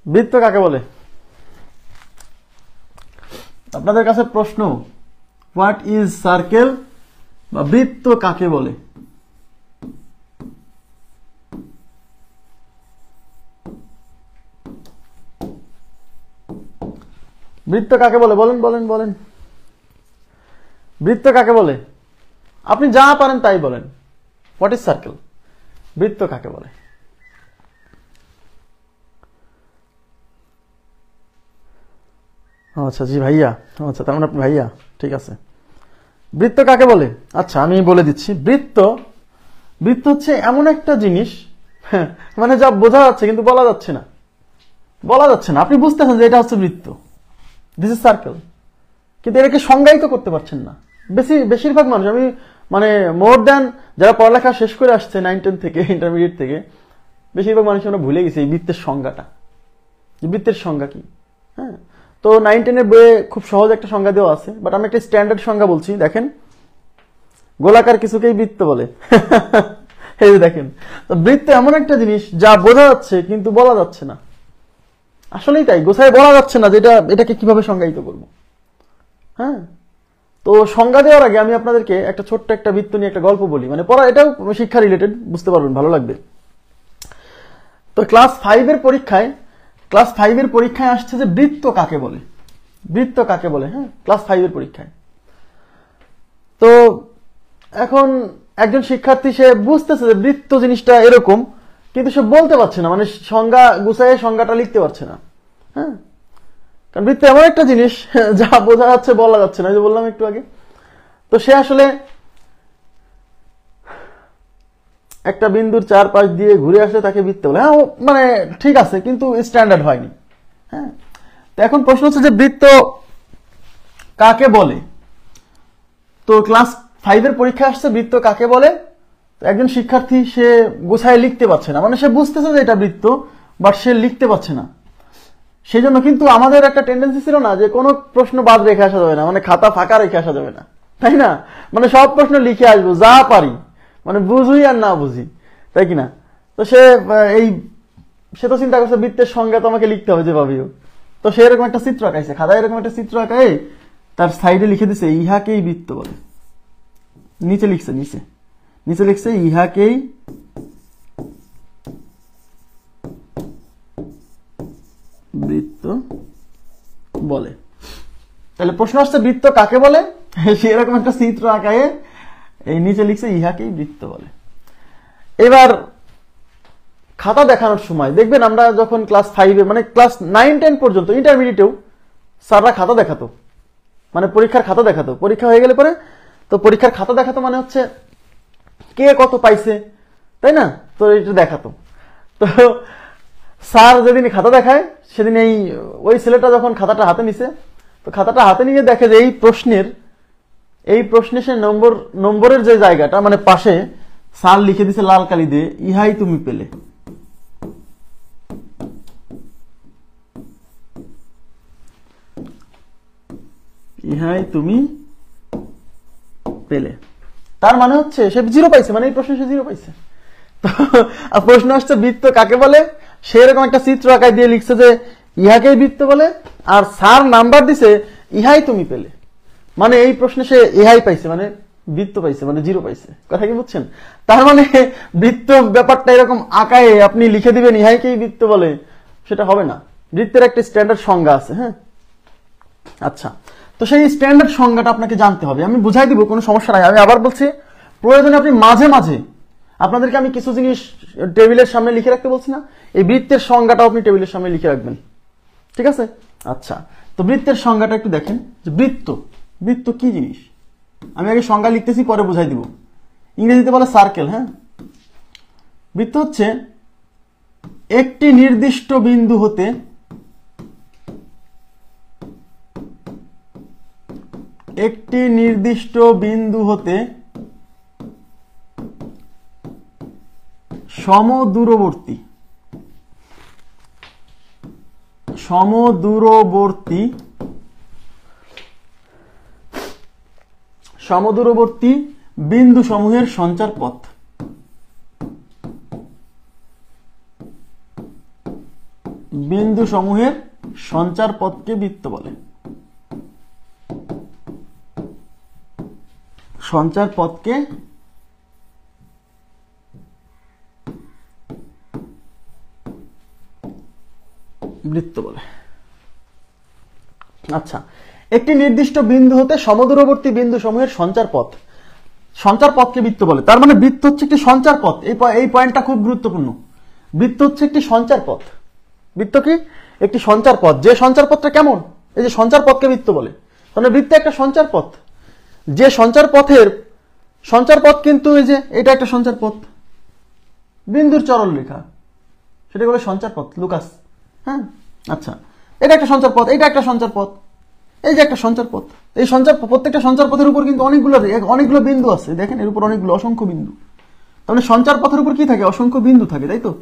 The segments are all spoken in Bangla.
বৃত্ত কাকে বলে? আপনাদের কাছে প্রশ্ন, হোয়াট ইজ সার্কেল বা বৃত্ত কাকে বলে? বৃত্ত কাকে বলে? বলেন বলেন বলেন। বৃত্ত কাকে বলে? আপনি যা পারেন তাই বলেন। What is circle? বৃত্ত কাকে বলে? আচ্ছা জি ভাইয়া, আচ্ছা তার মানে আপনি ভাইয়া, ঠিক আছে। বৃত্ত কাকে বলে? আচ্ছা আমি বলে দিচ্ছি। বৃত্ত হচ্ছে এমন একটা জিনিস, মানে যা বোঝা যাচ্ছে কিন্তু বলা যাচ্ছে না, আপনি বুঝতেছেন যে এটা হচ্ছে বৃত্ত, দিস ইজ সার্কেল, কিন্তু এটাকে সংজ্ঞায়িত করতে পারছেন না। বেশিরভাগ মানুষ, আমি মানে মোর দ্যান যারা পড়ালেখা শেষ করে আসছে 9-10 থেকে, ইন্টারমিডিয়েট থেকে, বেশিরভাগ মানুষ আমরা ভুলে গেছি এই বৃত্তের সংজ্ঞাটা, যে বৃত্তের সংজ্ঞা কি। হ্যাঁ, তো 9-10-এর বইয়ে খুব সহজ একটা সংজ্ঞা দেওয়া আছে, বাট আমি একটা স্ট্যান্ডার্ড সংজ্ঞা বলছি। দেখেন, গোলাকার কিছুকেই বৃত্ত বলে। এই যে দেখেন, তো বৃত্ত এমন একটা জিনিস যা বোঝা যাচ্ছে কিন্তু বলা যাচ্ছে না। আসলেই তাই, গোছায় বলা যাচ্ছে না যে এটাকে কিভাবে সংজ্ঞায়িত করব। হ্যাঁ, তো সংজ্ঞা দেওয়ার আগে আমি আপনাদেরকে একটা ছোট্ট একটা বৃত্ত নিয়ে একটা গল্প বলি, মানে পড়া, এটাও শিক্ষা রিলেটেড, বুঝতে পারবেন, ভালো লাগবে। তো ক্লাস 5-এর পরীক্ষায় আসছে যে বৃত্ত কাকে বলে, বৃত্ত কাকে বলে। হ্যাঁ, ক্লাস 5-এর পরীক্ষায়। তো এখন একজন শিক্ষার্থী, সে বুঝতেছে যে বৃত্ত জিনিসটা এরকম, কিন্তু সে বলতে পারছে না, মানে সংজ্ঞা গুছায় সংজ্ঞাটা লিখতে পারছে না। হ্যাঁ, কারণ বৃত্ত এমন একটা জিনিস যা বোঝা যাচ্ছে বলা যাচ্ছে না, যে বললাম একটু আগে। তো সে আসলে একটা বিন্দুর চারপাশ দিয়ে ঘুরে আসলে তাকে বৃত্ত বলে। হ্যাঁ, মানে ঠিক আছে, কিন্তু স্ট্যান্ডার্ড হয়নি। হ্যাঁ, তো এখন প্রশ্ন হচ্ছে যে বৃত্ত কাকে বলে। তো ক্লাস 5-এর পরীক্ষা আসছে, বৃত্ত কাকে বলে। একজন শিক্ষার্থী, সে গোছায় লিখতে পারছে না, মানে সে বুঝতেছে যে এটা বৃত্ত, বাট সে লিখতে পারছে না। সেই জন্য কিন্তু আমাদের একটা টেন্ডেন্সি ছিল না যে কোনো প্রশ্ন বাদ রেখে আসা যাবে না, মানে খাতা ফাঁকা রেখে আসা যাবে না, তাই না? মানে সব প্রশ্ন লিখে আসবো যা পারি, মানে বুঝুই আর না বুঝি, তাই কিনা? তো সে তো চিন্তা করছে বৃত্তের সংজ্ঞা তো আমাকে লিখতে হবে যেভাবেই হোক। তো সে এরকম একটা চিত্র আঁকাইছে, খাতায় এরকম একটা চিত্র আঁকায় তার সাইডে লিখে দিছে ইহাকেই বৃত্ত বলে। নিচে লিখছে ইহাকেই বৃত্ত বলে। তাহলে প্রশ্ন আসছে বৃত্ত কাকে বলে, সে এরকম একটা চিত্র আঁকায় এই নিচে লিখছে ইহাকেই বৃত্ত বলে। এবার খাতা দেখানোর সময় দেখবেন, আমরা যখন ক্লাস 5-এ, মানে ক্লাস 9-10 পর্যন্ত, ইন্টারমিডিয়েটেও স্যাররা খাতা দেখাতো, মানে পরীক্ষার খাতা দেখাতো। পরীক্ষা হয়ে গেলে পরে তো পরীক্ষার খাতা দেখাতো, মানে হচ্ছে কে কত পাইছে, তাই না? তো এটা দেখাতো। তো স্যার যেদিন খাতা দেখায়, সেদিন ওই ছেলেটা যখন খাতাটা হাতে নিছে, তো খাতাটা হাতে নিয়ে দেখে যে এই প্রশ্নে সে নম্বরের যে জায়গাটা, মানে পাশে স্যার লিখে দিছে লাল কালি দিয়ে ইহাই তুমি পেলে। ইহাই তুমি পেলে, তার মানে হচ্ছে সে 0 পাইছে, মানে এই প্রশ্নে সে 0 পাইছে। তো প্রশ্ন আসছে বৃত্ত কাকে বলে, সে এরকম একটা চিত্র আঁকায় দিয়ে লিখছে যে ইহাকেই বৃত্ত বলে, আর স্যার নাম্বার দিছে ইহাই তুমি পেলে, মানে এই প্রশ্নে সে ইহাই পাইছে, মানে বৃত্ত পাইছে, মানে 0 পাইছে। কথা কি বুঝছেন? তার মানে বৃত্ত ব্যাপারটা এরকম আঁকায় আপনি লিখে দিবেন ইহাইকেই বৃত্ত বলে, সেটা হবে না। বৃত্তের একটা স্ট্যান্ডার্ড সংজ্ঞা আছে। হ্যাঁ, আচ্ছা, তো সেই স্ট্যান্ডার্ড সংজ্ঞাটা আপনাকে জানতে হবে। আমি বুঝাই দিব, কোনো সমস্যা নাই। আমি আবার বলছি, প্রয়োজনে আপনি মাঝে মাঝে, আপনাদেরকে আমি কিছু জিনিস টেবিলের সামনে লিখে রাখতে বলছি না, এই বৃত্তের সংজ্ঞাটাও আপনি টেবিলের সামনে লিখে রাখবেন, ঠিক আছে? আচ্ছা, তো বৃত্তের সংজ্ঞাটা একটু দেখেন, যে বৃত্ত কি জিনিস। আমি আগে সংজ্ঞা লিখতেছি, পরে বুঝাই দিব। ইংরেজিতে বলে সার্কেল। হ্যাঁ, বৃত্ত হচ্ছে একটি নির্দিষ্ট বিন্দু হতে সমদূরবর্তী বিন্দু সমূহের সঞ্চার পথ। বিন্দু সমূহের সঞ্চার পথকে বৃত্ত বলে। সঞ্চার পথকে বৃত্ত বলে। আচ্ছা, একটি নির্দিষ্ট বিন্দু হতে সমদূরবর্তী বিন্দু সমূহের সঞ্চার পথকে বৃত্ত বলে। তার মানে বৃত্ত হচ্ছে একটি সঞ্চার পথ। এই পয়েন্টটা খুব গুরুত্বপূর্ণ। বৃত্ত হচ্ছে একটি সঞ্চার পথ। বৃত্ত কি? একটি সঞ্চার পথ। যে সঞ্চার পথটা কেমন? এই যে সঞ্চার পথকে বৃত্ত বলে। তাহলে বৃত্ত একটা সঞ্চার পথ। যে সঞ্চার পথ কিন্তু এই যে এটা একটা সঞ্চার পথ, বিন্দুর সরল রেখা, সেটা বলে সঞ্চার পথ। লুকাস, হ্যাঁ, আচ্ছা, এটা একটা সঞ্চার পথ, এটা একটা সঞ্চার পথ, এই যে একটা সঞ্চার পথ। এই প্রত্যেকটা সঞ্চার পথের উপর কিন্তু অনেকগুলো বিন্দু আছে। দেখেন, এর উপর অনেকগুলো, অসংখ্য বিন্দু। তাহলে সঞ্চার পথের উপর কি থাকে? অসংখ্য বিন্দু থাকে, তাই তো?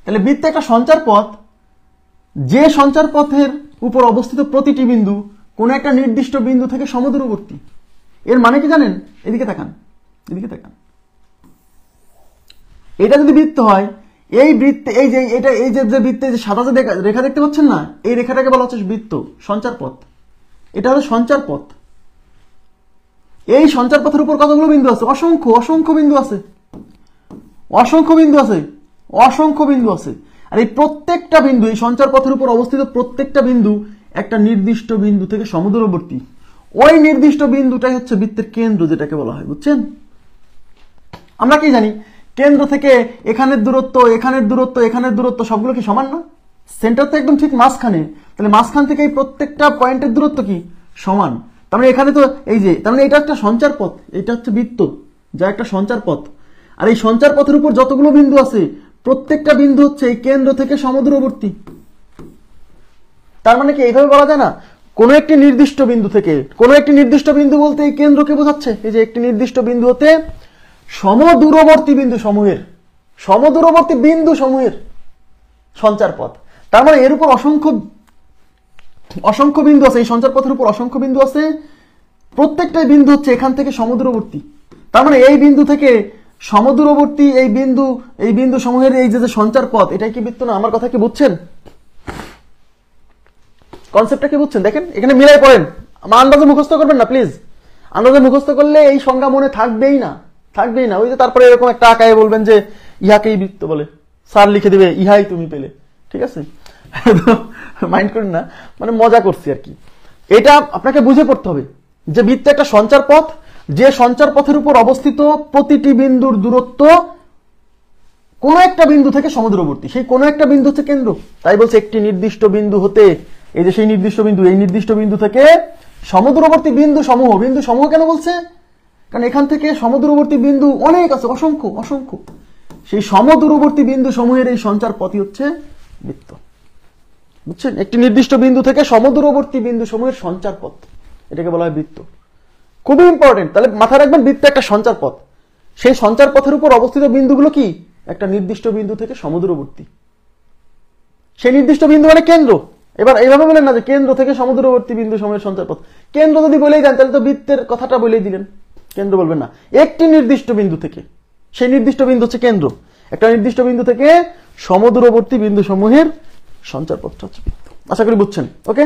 তাহলে বৃত্ত একটা সঞ্চার পথ। যে সঞ্চার পথের উপর অবস্থিত প্রতিটি বিন্দু কোন একটা নির্দিষ্ট বিন্দু থেকে সমদূরবর্তী। এর মানে কি জানেন? এদিকে তাকান, এদিকে তাকান। এটা যদি বৃত্ত হয়, এই বৃত্তে এই যে বৃত্তে যে সাদা যে রেখা দেখতে পাচ্ছেন না, এই রেখাটাকে বলা হচ্ছে বৃত্ত, সঞ্চার পথ। এটা হলো সঞ্চার পথ। এই সঞ্চার পথের উপর কতগুলো বিন্দু আছে? অসংখ্য বিন্দু আছে, অসংখ্য বিন্দু আছে। আর এই প্রত্যেকটা বিন্দু, এই সঞ্চার পথের উপর অবস্থিত প্রত্যেকটা বিন্দু একটা নির্দিষ্ট বিন্দু থেকে সমদূরবর্তী। ওই নির্দিষ্ট বিন্দুটাই হচ্ছে বৃত্তের কেন্দ্র, যেটাকে বলা হয়। বুঝছেন? আমরা কি জানি? কেন্দ্র থেকে এখানের দূরত্ব, এখানের দূরত্ব, এখানের দূরত্ব সবগুলো কি সমান না? সেন্টার তো একদম ঠিক মাঝখানে। তাহলে মাঝখান থেকে এই প্রত্যেকটা পয়েন্টের দূরত্ব কি সমান? তার মানে এখানে তো এই যে, তার মানে এটা একটা সঞ্চার পথ, এটা হচ্ছে বৃত্ত, যা একটা সঞ্চার পথ। আর এই সঞ্চার পথের উপর যতগুলো বিন্দু আছে, প্রত্যেকটা বিন্দু হচ্ছে এই কেন্দ্র থেকে সমদূরবর্তী। তার মানে কি এইভাবে বলা যায় না? কোন একটি নির্দিষ্ট বিন্দু থেকে, কোন একটি নির্দিষ্ট বিন্দু বলতে এই কেন্দ্রকে বোঝাচ্ছে। এই যে একটি নির্দিষ্ট বিন্দু হতে সমদূরবর্তী বিন্দু সমূহের সঞ্চার পথ। তার মানে এর উপর অসংখ্য বিন্দু আছে। এই সঞ্চার পথের উপর অসংখ্য বিন্দু আছে। প্রত্যেকটাই বিন্দু হচ্ছে এখান থেকে সমদূরবর্তী। তার মানে এই বিন্দু থেকে সমদূরবর্তী এই বিন্দু সমূহের এই যে সঞ্চার পথ, এটাই কি বৃত্ত না? আমার কথা কি বুঝছেন? কনসেপ্টটা কি বুঝছেন? দেখেন, এখানে মিলাই পড়েন। আমার আন্দাজে মুখস্থ করবেন না প্লিজ। আন্দাজে মুখস্থ করলে এই সংজ্ঞা মনে থাকবেই না। ওই যে তারপরে এরকম একটা আঁকায় বলবেন যে ইহাকেই বৃত্ত বলে, স্যার লিখে দিবে ইহাই তুমি পেলে। ঠিক আছে, মাইন্ড করেন না, মানে মজা করছি আর কি। এটা আপনাকে বুঝে পড়তে হবে যে বৃত্ত একটা সঞ্চার পথ। যে সঞ্চার পথের উপর অবস্থিত প্রতিটি বিন্দুর দূরত্ব কোন একটা বিন্দু থেকে সমদূরবর্তী। সেই কোন একটা বিন্দু হচ্ছে কেন্দ্র। তাই বলছে একটি নির্দিষ্ট বিন্দু হতে, এই যে সেই নির্দিষ্ট বিন্দু, এই নির্দিষ্ট বিন্দু থেকে সমদূরবর্তী বিন্দু সমূহ কেন বলছে? কারণ এখান থেকে সমদূরবর্তী বিন্দু অনেক আছে, অসংখ্য। সেই সমদূরবর্তী বিন্দু সমূহের এই সঞ্চার পথই হচ্ছে বৃত্ত। বুঝছেন? একটি নির্দিষ্ট বিন্দু থেকে সমদূরবর্তী বিন্দু সমূহের সঞ্চার পথ, এটাকে বলা হয় বৃত্ত। খুবই ইম্পর্টেন্ট। তাহলে মাথায় রাখবেন, বৃত্ত একটা সঞ্চার পথ। সেই সঞ্চার পথের উপর অবস্থিত বিন্দুগুলো কি একটা নির্দিষ্ট বিন্দু থেকে সমদূরবর্তী। সেই নির্দিষ্ট বিন্দু মানে কেন্দ্র। এবার এইভাবে বলেন না যে কেন্দ্র থেকে সমদূরবর্তী বিন্দু সমূহের সঞ্চার পথ। কেন্দ্র যদি বলেই দেন তাহলে তো বৃত্তের কথাটা বলেই দিলেন। কেন্দ্র বলবেন না, একটি নির্দিষ্ট বিন্দু থেকে, সেই নির্দিষ্ট বিন্দু হচ্ছে কেন্দ্র। একটা নির্দিষ্ট বিন্দু থেকে সমদূরবর্তী বিন্দু সমূহের সঞ্চার পথটা হচ্ছে বৃত্ত। আশা করি বুঝছেন। ওকে।